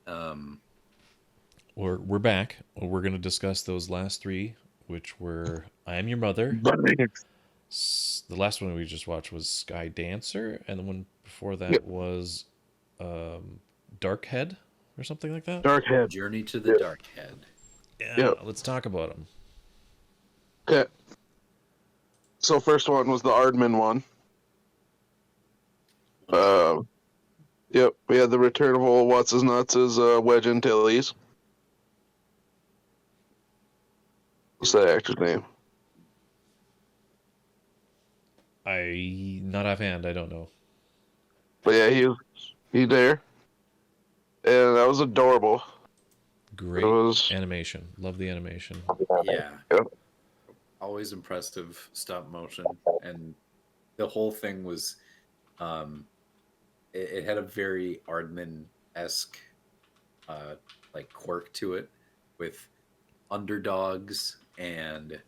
Um, We're back. We're going to discuss those last three, which were I Am Your Mother. The last one we just watched was Sky Dancer, and the one before Yep. that was Dark Head or something like that. Dark Head. Journey to the Yep. Dark Head. Yeah, Yep. let's talk about them. Okay. So first one was the Ardman one. Yep. We had the return of old What's His Nuts as Wedge Antilles. What's that actor's name? Not offhand, I don't know. But yeah, he there, and that was adorable. Great It was. animation. Love the animation. Yeah. Yeah. Always impressive stop motion. And the whole thing was, it had a very Aardman-esque, like, quirk to it with underdogs and,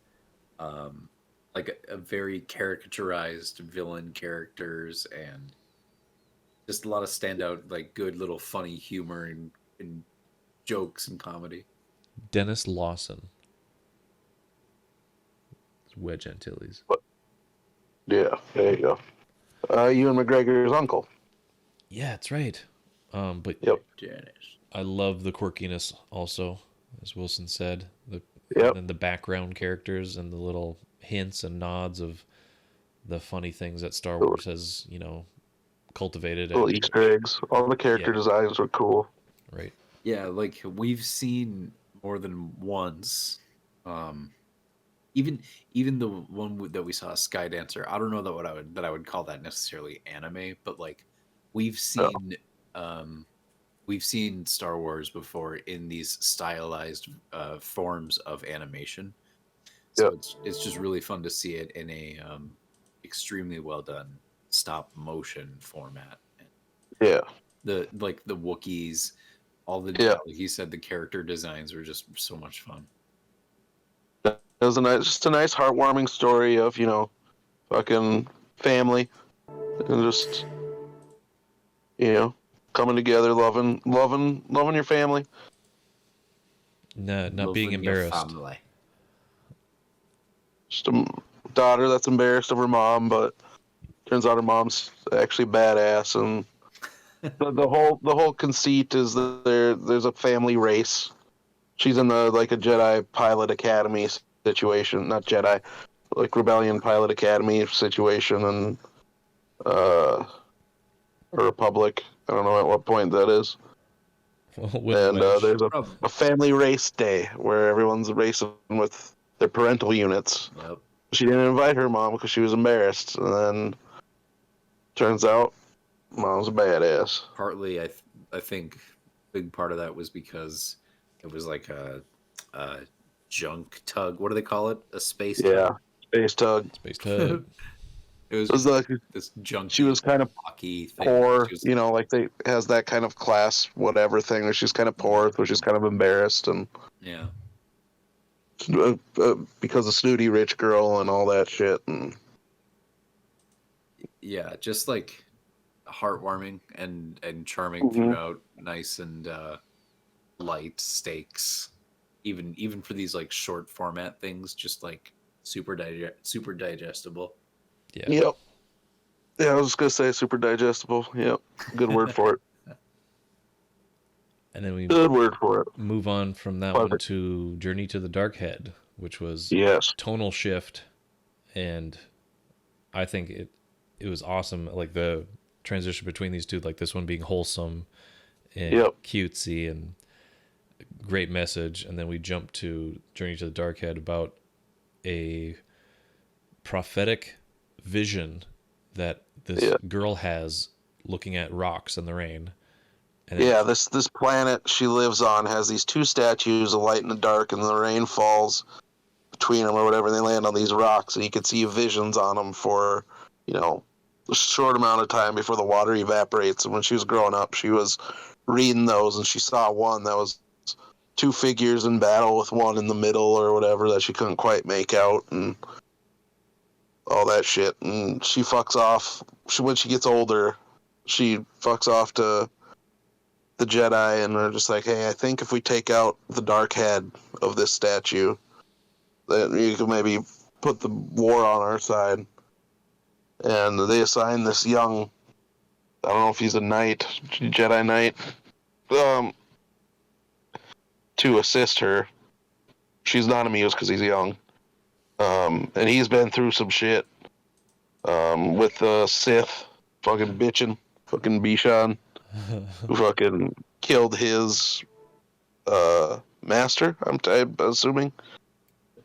like, a very caricaturized villain characters and just a lot of standout, like, good little funny humor and jokes and comedy. Dennis Lawson. Wedge Antilles. Yeah, there you go. Ewan McGregor's uncle. Yeah, that's right. But Yep. Janice. I love the quirkiness also, as Wilson said. Yep. And the background characters and the little hints and nods of the funny things that Star Wars has, cultivated. Little Easter eggs. All the character designs were cool. Right. Yeah, like we've seen more than once. Even the one that we saw, Sky Dancer. I don't know that I would call that necessarily anime, but like we've seen we've seen Star Wars before in these stylized forms of animation. So it's just really fun to see it in a extremely well done stop motion format. Yeah. The Wookiees, all the like he said, the character designs were just so much fun. It was just a nice, heartwarming story of fucking family, and just coming together, loving your family. Not being embarrassed. Just a daughter that's embarrassed of her mom, but turns out her mom's actually badass, and the whole conceit is that there's a family race. She's in a Jedi pilot academy situation, not Jedi, like Rebellion pilot academy situation, and a Republic. I don't know at what point that is. With there's a family race day where everyone's racing with their parental units. Yep. She didn't invite her mom because she was embarrassed, and then turns out mom's a badass. Partly, I think big part of that was because it was like a junk tug. What do they call it? A space tug? Yeah, space tug. Space tug. It was like this junk. She was kind of poor, they has that kind of class whatever thing where she's kind of poor, where she's kind of embarrassed, and yeah, because of snooty rich girl and all that shit, and yeah, just like heartwarming and charming throughout, nice and light stakes, even for these like short format things, just like super digestible. Yeah. Yep. Yeah, I was just gonna say super digestible. Yep. Good word for it. And then we good word for it. Move on from that one to Journey to the Dark Head, which was tonal shift, and I think it was awesome. Like the transition between these two, like this one being wholesome and cutesy and great message, and then we jump to Journey to the Dark Head about a prophetic vision that this girl has looking at rocks in the rain. And this planet she lives on has these two statues, a light and a dark, and the rain falls between them or whatever, and they land on these rocks, and you can see visions on them for, a short amount of time before the water evaporates. And when she was growing up, she was reading those, and she saw one that was two figures in battle with one in the middle or whatever that she couldn't quite make out, and all that shit. And she fucks off. When she gets older, she fucks off to the Jedi, and they're just like, hey, I think if we take out the dark head of this statue, that you could maybe put the war on our side. And they assign this young, I don't know if he's a knight, Jedi Knight, to assist her. She's not amused because he's young. And he's been through some shit with the Sith fucking bitching, fucking Bishan, who fucking killed his master, I'm assuming.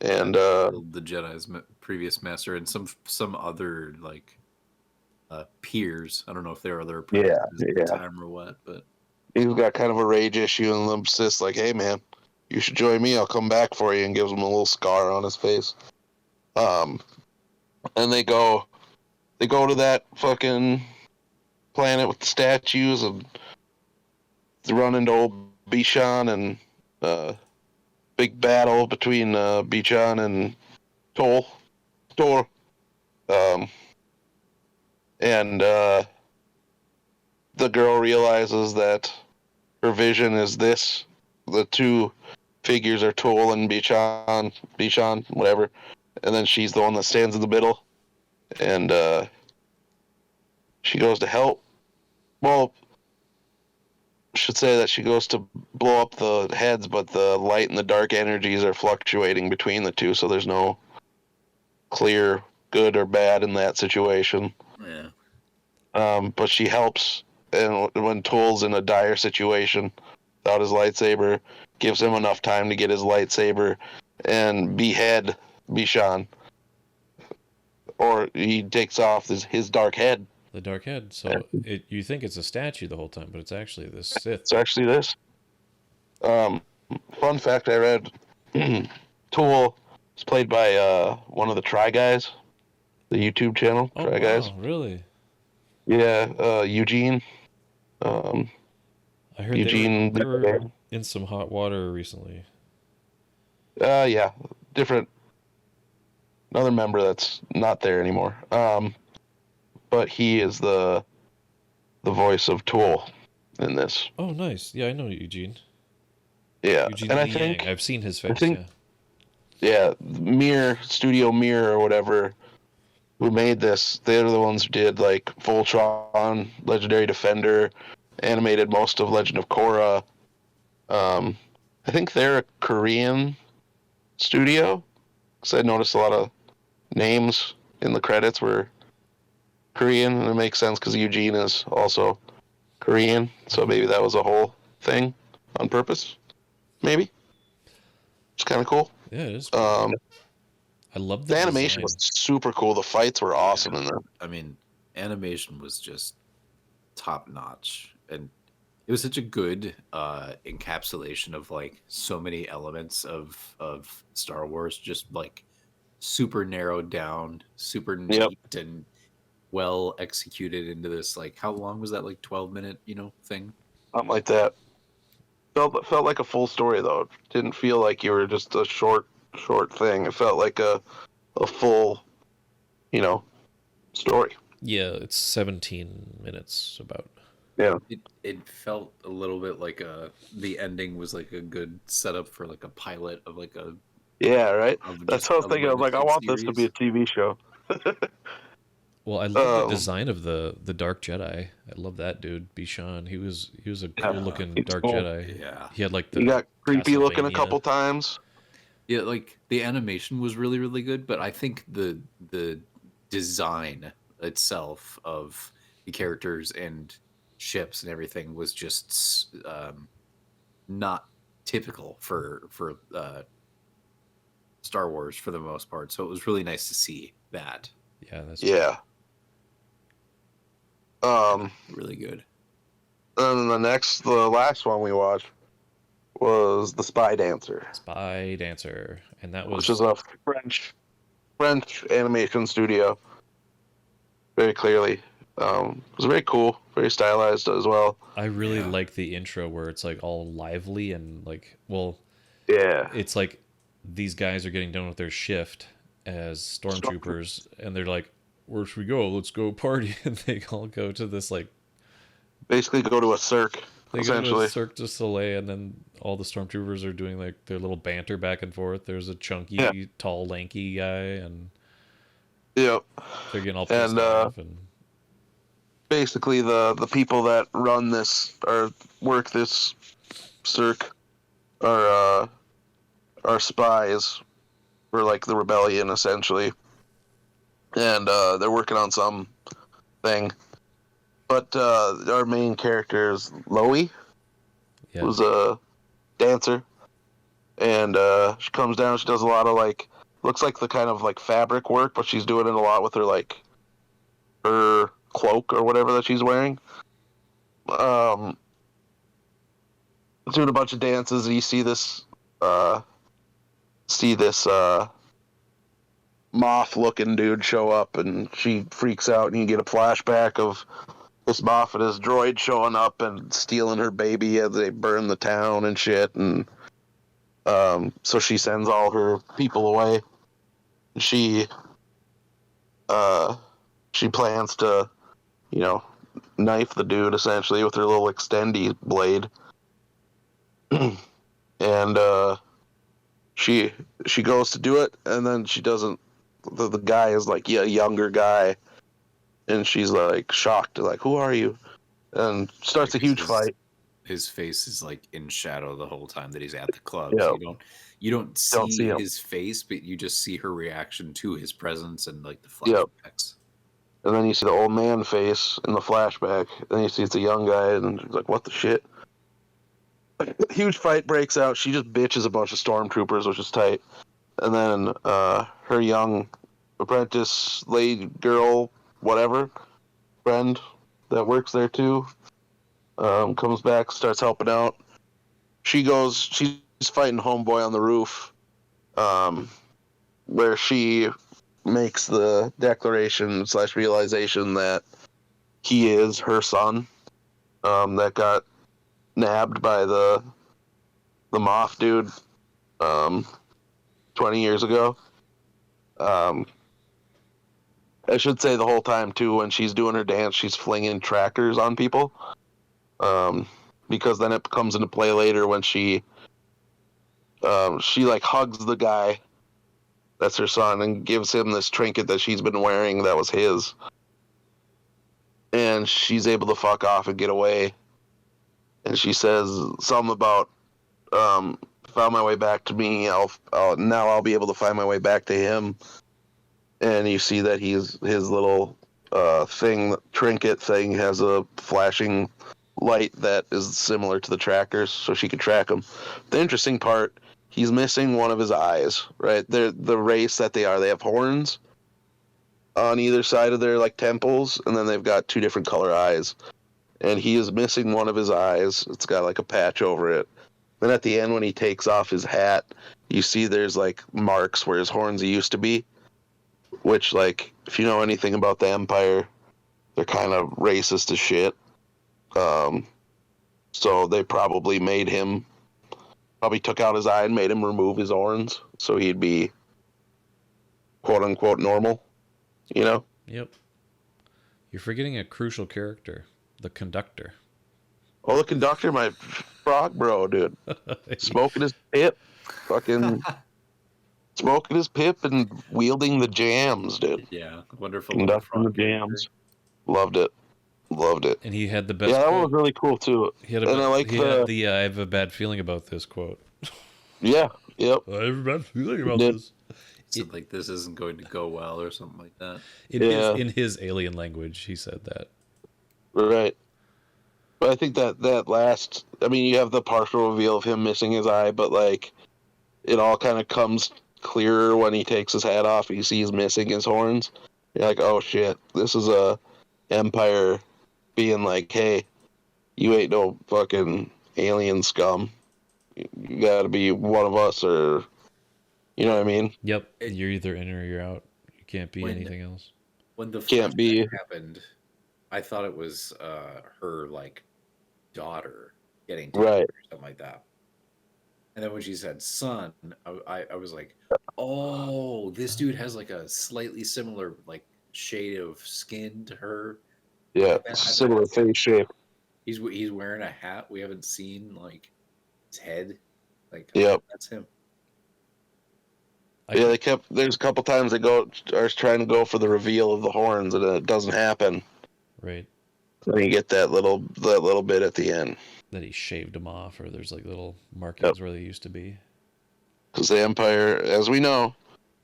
And Killed the Jedi's previous master and some other like peers. I don't know if they were other apprentices at the time or what, but he's got kind of a rage issue, and the Sith's like, hey man, you should join me, I'll come back for you, and gives him a little scar on his face. And they go to that fucking planet with the statues, and run into old Bishan, and big battle between Bishan and Tor. And the girl realizes that her vision is this. The two figures are Tol and Bishan, whatever. And then she's the one that stands in the middle. And she goes to help. Well, I should say that she goes to blow up the heads, but the light and the dark energies are fluctuating between the two, so there's no clear good or bad in that situation. yeah. But she helps, and when Tol's in a dire situation without his lightsaber, gives him enough time to get his lightsaber and behead Bishan. Or he takes off his dark head. The dark head. So you think it's a statue the whole time, but it's actually this Sith. It's actually this. Fun fact I read, Tool is played by one of the Try Guys, the YouTube channel, Try Guys. Wow, really? Yeah, Eugene. I heard Eugene. they were in some hot water recently. Yeah, different. Another member that's not there anymore. But he is the voice of Tool in this. Oh, nice. Yeah, I know Eugene. Yeah, Eugene and I Liang. think I've seen his face. yeah, Studio Mirror or whatever, who made this, they're the ones who did like Voltron, Legendary Defender, animated most of Legend of Korra. I think they're a Korean studio, because I noticed a lot of names in the credits were Korean, and it makes sense because Eugene is also Korean, so maybe that was a whole thing on purpose. Maybe. It's kind of cool. Yeah, it is. I love the animation was super cool. The fights were awesome in there. I mean, animation was just top notch, and it was such a good encapsulation of like so many elements of Star Wars, just like super narrowed down, super neat and well executed into this. Like, how long was that? Like 12-minute, thing? Something like that. Felt like a full story though. It didn't feel like you were just a short thing. It felt like a full, story. Yeah, it's 17 minutes about. Yeah. It felt a little bit like the ending was like a good setup for like a pilot of like a. Yeah, right. That's what I was thinking. I was like, I want this to be a TV show. Well, I love the design of the Dark Jedi. I love that dude, Bishan. He was a cool looking Dark Jedi. Yeah, he had like he got creepy looking a couple times. Yeah, like the animation was really really good, but I think the design itself of the characters and ships and everything was just not typical for Star Wars for the most part. So it was really nice to see that. Yeah, that's really good. And the last one we watched was The Spy Dancer. And that was, which is a French animation studio. Very clearly, it was very cool, very stylized as well. I really like the intro where it's like all lively and like, it's like these guys are getting done with their shift as stormtroopers, and they're like, where should we go? Let's go party. And they all go to this like basically go to a cirque. They go to a essentially. Cirque du Soleil, and then all the stormtroopers are doing like their little banter back and forth. There's a Yeah. chunky, tall, lanky guy, and Yep. they're getting all pissed And off. And basically, the people that run this or work this Cirque are spies for like the rebellion, essentially, and they're working on some thing. But our main character is Loie, yeah, who's a dancer, and she comes down. She does a lot of like looks like the kind of like fabric work, but she's doing it a lot with her cloak or whatever that she's wearing. Um, doing a bunch of dances, and you see this moth looking dude show up, and she freaks out, and you get a flashback of this moth and his droid showing up and stealing her baby as they burn the town and shit. And so she sends all her people away. She she plans to, you know, knife the dude essentially with her little extendy blade. And she goes to do it, and then she doesn't. The guy is like, yeah, a younger guy, and she's like shocked, like, who are you? And starts a huge fight. His face is like in shadow the whole time that he's at the club. Yeah, So you don't don't see see him. his face, but you just see her reaction to his presence and like the Yeah. flashbacks. And then you see the old man face in the flashback. Then you see it's a young guy, and she's like, what the shit? Huge fight breaks out. She just bitches a bunch of stormtroopers, which is tight. And then her young apprentice, lady, girl, whatever, friend that works there too, comes back, starts helping out. She's fighting homeboy on the roof, where she makes the declaration / realization that he is her son, that got nabbed by the moth dude 20 years ago. I should say the whole time too, when she's doing her dance, she's flinging trackers on people, because then it comes into play later when she like hugs the guy that's her son and gives him this trinket that she's been wearing that was his, and she's able to fuck off and get away. And she says something about found my way back to me. Now I'll be able to find my way back to him. And you see that his little trinket thing has a flashing light that is similar to the trackers, so she can track him. The interesting part, he's missing one of his eyes. Right, they're the race that they are. They have horns on either side of their like temples, and then they've got two different color eyes. And he is missing one of his eyes. It's got like a patch over it. Then at the end, when he takes off his hat, you see there's like marks where his horns used to be. Which, like, if you know anything about the Empire, they're kind of racist as shit. So they probably took out his eye and made him remove his horns, so he'd be quote unquote normal. You know? yep. You're forgetting a crucial character, the conductor. Oh, the conductor, my frog bro, dude. Smoking his pip. Fucking smoking his pip and wielding the jams, dude. Yeah, wonderful. Conducting the jams. Loved it. And he had the best. Yeah, that quote. one was really cool too. He had And I like had the I have a bad feeling about this quote. Yeah, yep. I have a bad feeling about Did- this. So like this isn't going to go well or something like that. In his alien language, he said that. Right. But I think that last, I mean, you have the partial reveal of him missing his eye, but like it all kind of comes clearer when he takes his hat off and you see he's missing his horns. You're like, oh shit, this is a Empire being like, hey, you ain't no fucking alien scum. You gotta be one of us, or you know what I mean? Yep, you're either in or you're out. You can't be anything else. When the Can't be. flashback happened, I thought it was her like daughter getting taken Right. or something like that. And then when she said son, I was like, oh, this dude has like a slightly similar like shade of skin to her. Yeah, I bet similar that's- face shape. He's wearing a hat. We haven't seen like his head. Like, oh, Yep. that's him. Yeah, they kept. There's a couple times they are trying to go for the reveal of the horns, and it doesn't happen. Right. Then you get that little bit at the end. That he shaved them off, or there's like little markings Yep. where they used to be. Because the Empire, as we know,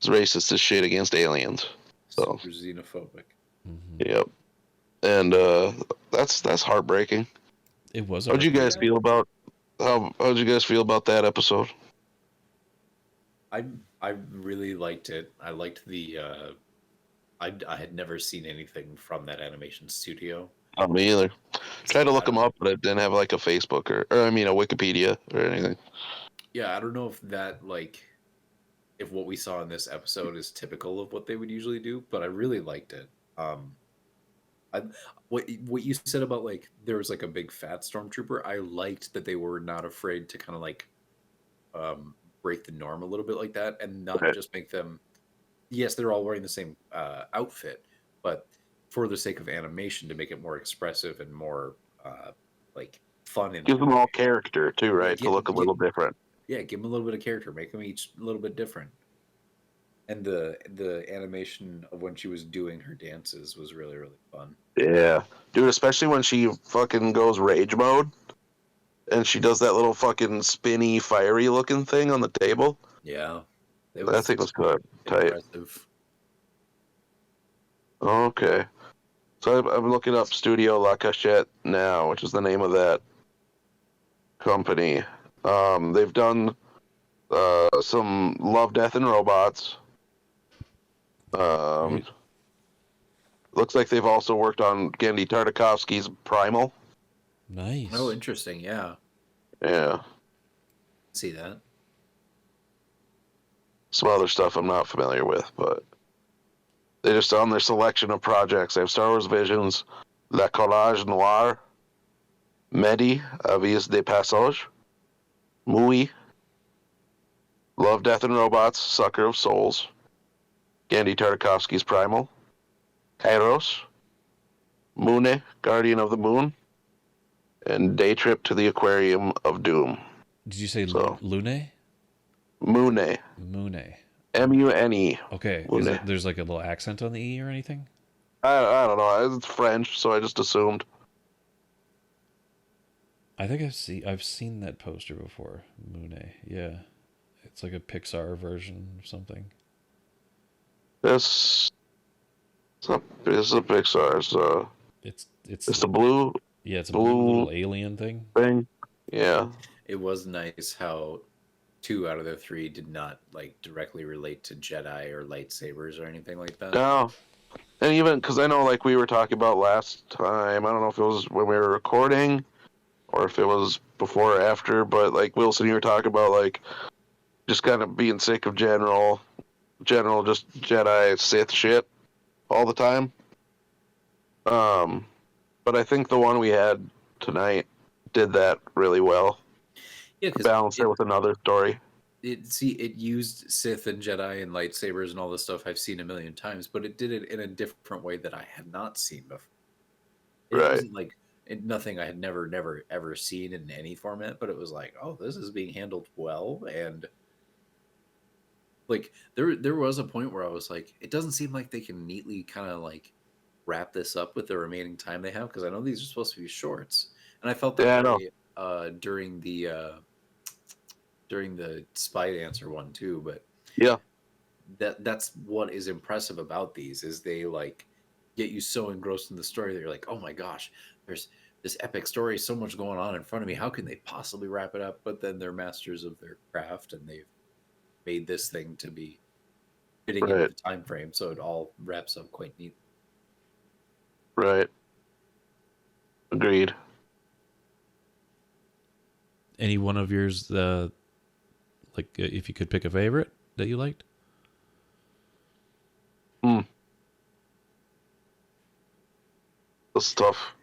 is racist as shit against aliens. So Super xenophobic. Mm-hmm. yep. And that's heartbreaking. It was. How'd you guys feel about how'd you guys feel about that episode? I really liked it. I liked the I had never seen anything from that animation studio. Not me either. Tried So to look them up, but it didn't have like a Facebook or I mean a Wikipedia or anything. yeah, I don't know if that like if what we saw in this episode is typical of what they would usually do, but I really liked it. I what you said about like there was like a big fat stormtrooper. I liked that they were not afraid to kind of like break the norm a little bit like that, and not Okay. just make them. Yes, they're all wearing the same outfit, but for the sake of animation, to make it more expressive and more like fun in Gives them all character too, yeah, right? To look a little different. yeah, give them a little bit of character, make them each a little bit different. And the animation of when she was doing her dances was really really fun. Yeah, dude. Especially when she fucking goes rage mode and she does that little fucking spinny, fiery looking thing on the table. Yeah, it That was thing was good. Tight. impressive. Okay. So I'm looking up Studio La Cachette now, which is the name of that company. They've done some Love, Death, and Robots. Great. Looks like they've also worked on Genndy Tartakovsky's Primal. Nice. Oh, interesting. Yeah, Yeah. see that. Some other stuff I'm not familiar with, but they just on their selection of projects. They have Star Wars Visions, La Collage Noir, Medi, Avis de Passage, Mui, Love, Death, and Robots, Sucker of Souls, Genndy Tartakovsky's Primal, Kairos, Mune, Guardian of the Moon, and Day Trip to the Aquarium of Doom. Did you say So, Lune? Mune, Mune. Mune. Okay. Mune. There's like a little accent on the E or anything? I don't know. It's French, so I just assumed. I think I've seen that poster before. Mune. Yeah. It's like a Pixar version of something. This it's a Pixar. So it's the blue yeah, it's a blue little alien thing. thing. Yeah. It was nice how 2 out of the 3 did not like directly relate to Jedi or lightsabers or anything like that. No. And even because I know, like we were talking about last time, I don't know if it was when we were recording or if it was before or after, but like Wilson, you were talking about like just kind of being sick of general just Jedi Sith shit all the time. But I think the one we had tonight did that really well. Yeah, because Balanced it with another story. it used Sith and Jedi and lightsabers and all this stuff I've seen a million times, but it did it in a different way that I had not seen before. It Right. wasn't like nothing I had never ever seen in any format, but it was like, oh, this is being handled well. And like there was a point where I was like, it doesn't seem like they can neatly kind of like wrap this up with the remaining time they have, because I know these are supposed to be shorts, and I felt that Yeah, I know. way during the spy dancer one too. But Yeah. that's what is impressive about these, is they like get you so engrossed in the story that you're like, oh my gosh, there's this epic story, so much going on in front of me, how can they possibly wrap it up? But then they're masters of their craft, and they've made this thing to be fitting into Right. the time frame, so it all wraps up quite neat. Right. Agreed. Any one of yours, if you could pick a favorite that you liked? That's tough.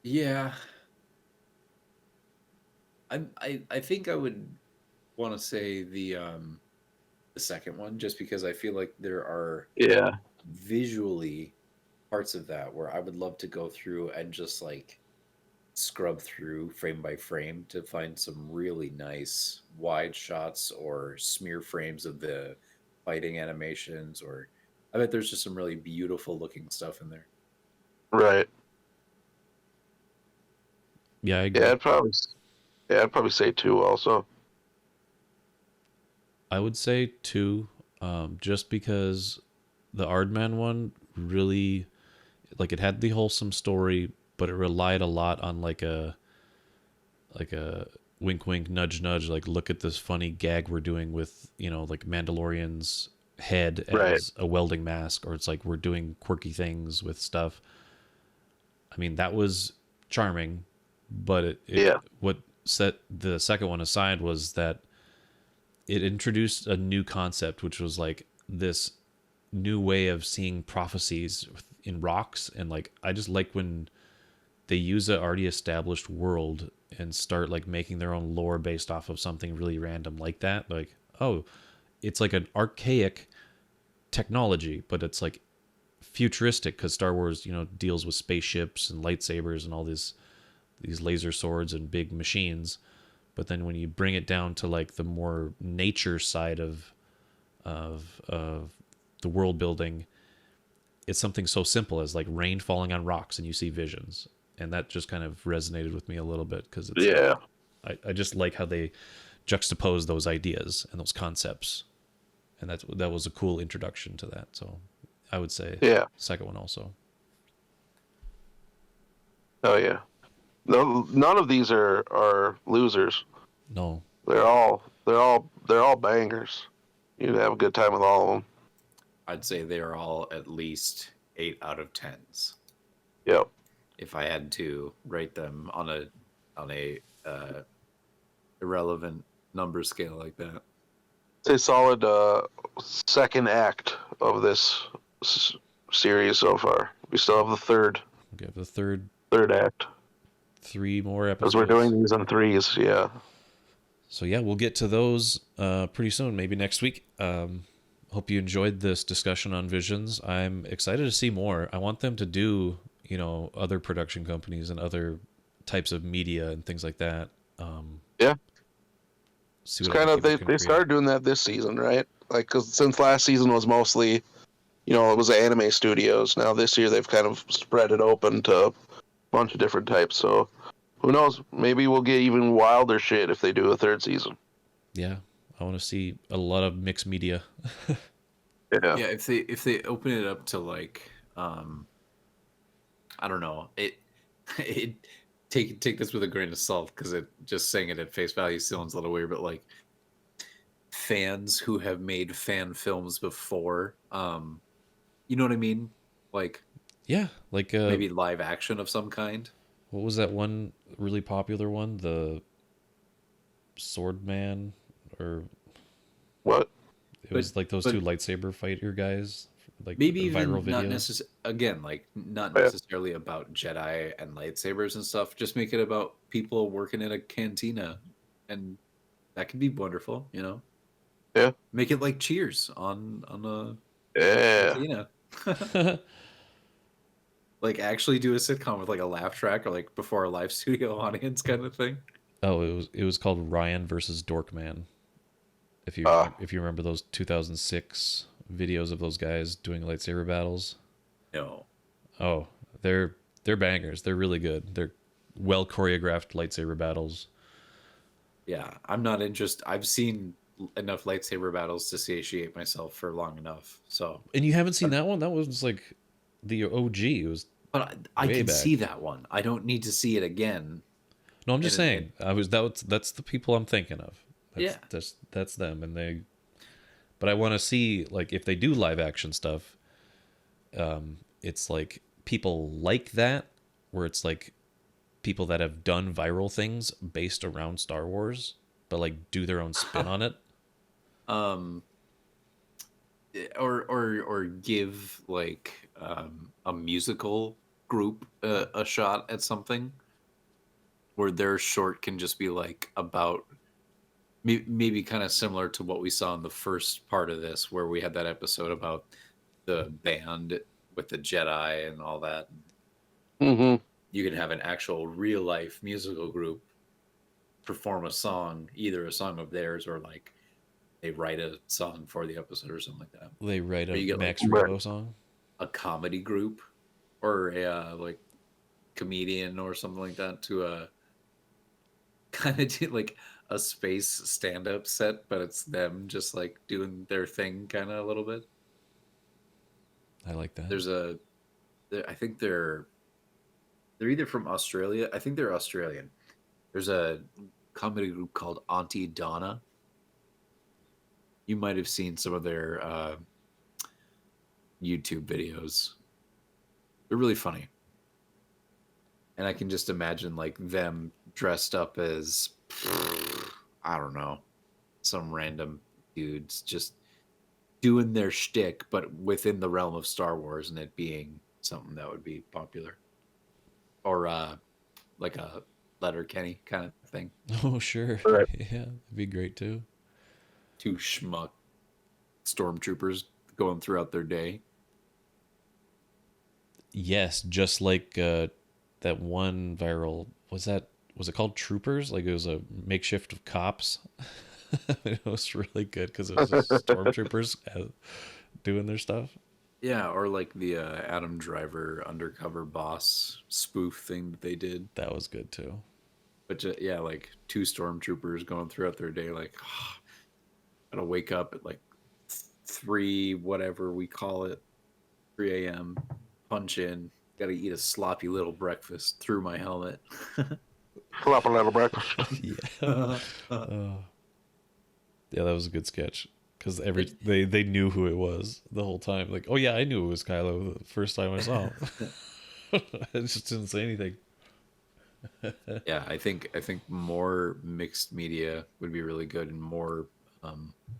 Yeah, I think I would want to say the second one, just because I feel like there are Yeah. visually parts of that where I would love to go through and just like scrub through frame by frame to find some really nice wide shots or smear frames of the fighting animations, or I bet there's just some really beautiful looking stuff in there. Right. Yeah, I agree. I'd probably say 2 also. I would say 2, just because the Aardman one really, like, it had the wholesome story, but it relied a lot on like a wink wink nudge nudge, like, look at this funny gag we're doing with, like, Mandalorian's head Right. as a welding mask, or it's like we're doing quirky things with stuff. I mean, that was charming, but Yeah. what set the second one aside was that it introduced a new concept, which was like this new way of seeing prophecies in rocks. And like, I just like when they use an already established world and start like making their own lore based off of something really random like that. Like, oh, it's like an archaic technology, but it's like futuristic because Star Wars, deals with spaceships and lightsabers and all these laser swords and big machines. But then when you bring it down to like the more nature side of the world building, it's something so simple as like rain falling on rocks and you see visions. And that just kind of resonated with me a little bit because it's Yeah. I just like how they juxtapose those ideas and those concepts. And that was a cool introduction to that. So I would say Yeah. second one also. Oh yeah. No, none of these are losers. No. They're all bangers. You'd have a good time with all of them. I'd say they're all at least 8 out of 10s. Yep. If I had to rate them on a irrelevant number scale like that. It's a solid second act of this series so far. We still have the third Okay, the third act. 3 more episodes. Because we're doing these in threes, yeah. So yeah, we'll get to those pretty soon, maybe next week. Hope you enjoyed this discussion on Visions. I'm excited to see more. I want them to do, other production companies and other types of media and things like that. Yeah. See It's what kind other of people they can they create. started doing that this season, right? Like, cause since last season was mostly, it was anime studios. Now this year they've kind of spread it open to a bunch of different types. So who knows? Maybe we'll get even wilder shit if they do a third season. Yeah, I want to see a lot of mixed media. Yeah. Yeah, if they open it up to like I don't know, it take this with a grain of salt because it just saying it at face value sounds a little weird, but like fans who have made fan films before, you know what I mean? Like Yeah, like maybe live action of some kind. what was that one really popular one? The Swordman, or What? it was like those two But lightsaber fighter guys, like maybe viral even not videos. again, like not Yeah. necessarily about Jedi and lightsabers and stuff. Just make it about people working in a cantina, and that could be wonderful. Yeah. Make it like Cheers on a Yeah. cantina. Like actually do a sitcom with like a laugh track or like before a live studio audience kind of thing. Oh, it was called Ryan versus Dorkman. If you remember those 2006 videos of those guys doing lightsaber battles. No. Oh, they're bangers. They're really good. They're well choreographed lightsaber battles. Yeah, I'm not interested. I've seen enough lightsaber battles to satiate myself for long enough. So, And you haven't seen that one? That was like the OG. It was but I way can back. see that one. I don't need to see it again. No, I'm just And saying. That's the people I'm thinking of. Yeah. That's them, and they. But I want to see, like, if they do live action stuff. It's like people like that, where it's like people that have done viral things based around Star Wars, but like do their own spin on it. um, or give like a musical group a shot at something where their short can just be like about maybe kind of similar to what we saw in the first part of this, where we had that episode about the band with the Jedi and all that. Mm-hmm. you can have an actual real life musical group perform a song, either a song of theirs or like they write a song for the episode or something like that. They write Or a you get like Max Rebo song. a comedy group or a like comedian or something like that to kind of do like a space stand-up set, but it's them just like doing their thing kind of a little bit. I like that. I think they're either from Australia. I think they're Australian. There's a comedy group called Auntie Donna. You might have seen some of their YouTube videos. They're really funny. And I can just imagine like them dressed up as, I don't know, some random dudes just doing their shtick, but within the realm of Star Wars, and it being something that would be popular. Or like a Letterkenny kind of thing. Oh, sure. Right. Yeah, that'd be great too. Two schmuck stormtroopers going throughout their day. Yes, just like that one viral, was it called Troopers? Like it was a makeshift of cops. It was really good because it was just stormtroopers doing their stuff. Yeah, or like the Adam Driver undercover boss spoof thing that they did. That was good too. But yeah, like two stormtroopers going throughout their day, like, gotta wake up at like 3, whatever we call it, 3 a.m., punch in, gotta eat a sloppy little breakfast through my helmet. Flop a little breakfast. Yeah. Yeah, that was a good sketch because they knew who it was the whole time. Like, oh yeah, I knew it was Kylo the first time I saw him. I just didn't say anything. Yeah, I think more mixed media would be really good, and more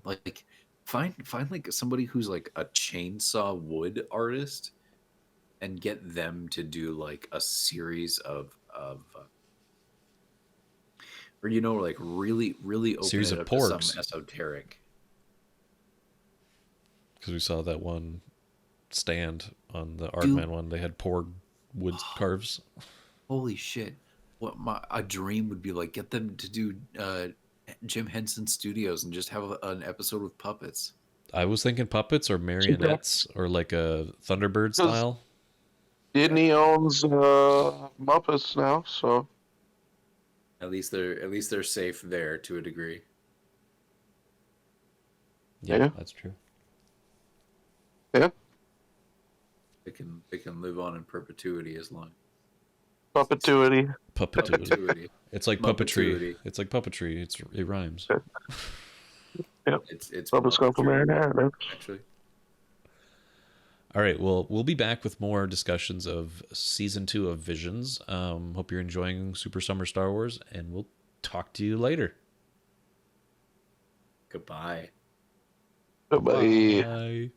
like find like somebody who's like a chainsaw wood artist and get them to do like a series of or like really open Series it of up to some porgs. esoteric. Because we saw that one stand on the Artman one. They had porg wood carves. Holy shit! What a dream would be like. Get them to do Jim Henson Studios and just have an episode with puppets. I was thinking puppets or marionettes or like a Thunderbird style. Disney owns Muppets now, so At least they're safe there to a degree. Yeah, that's true. Yeah. They can live on in perpetuity as long. Puppetituity. Puppetituity. It's like puppetry. Muppetituity. It's like puppetry. It rhymes. Yep. It's Puppets come from there, actually. All right. Well, we'll be back with more discussions of season 2 of Visions. Hope you're enjoying Super Summer Star Wars, and we'll talk to you later. Goodbye. Bye. Bye.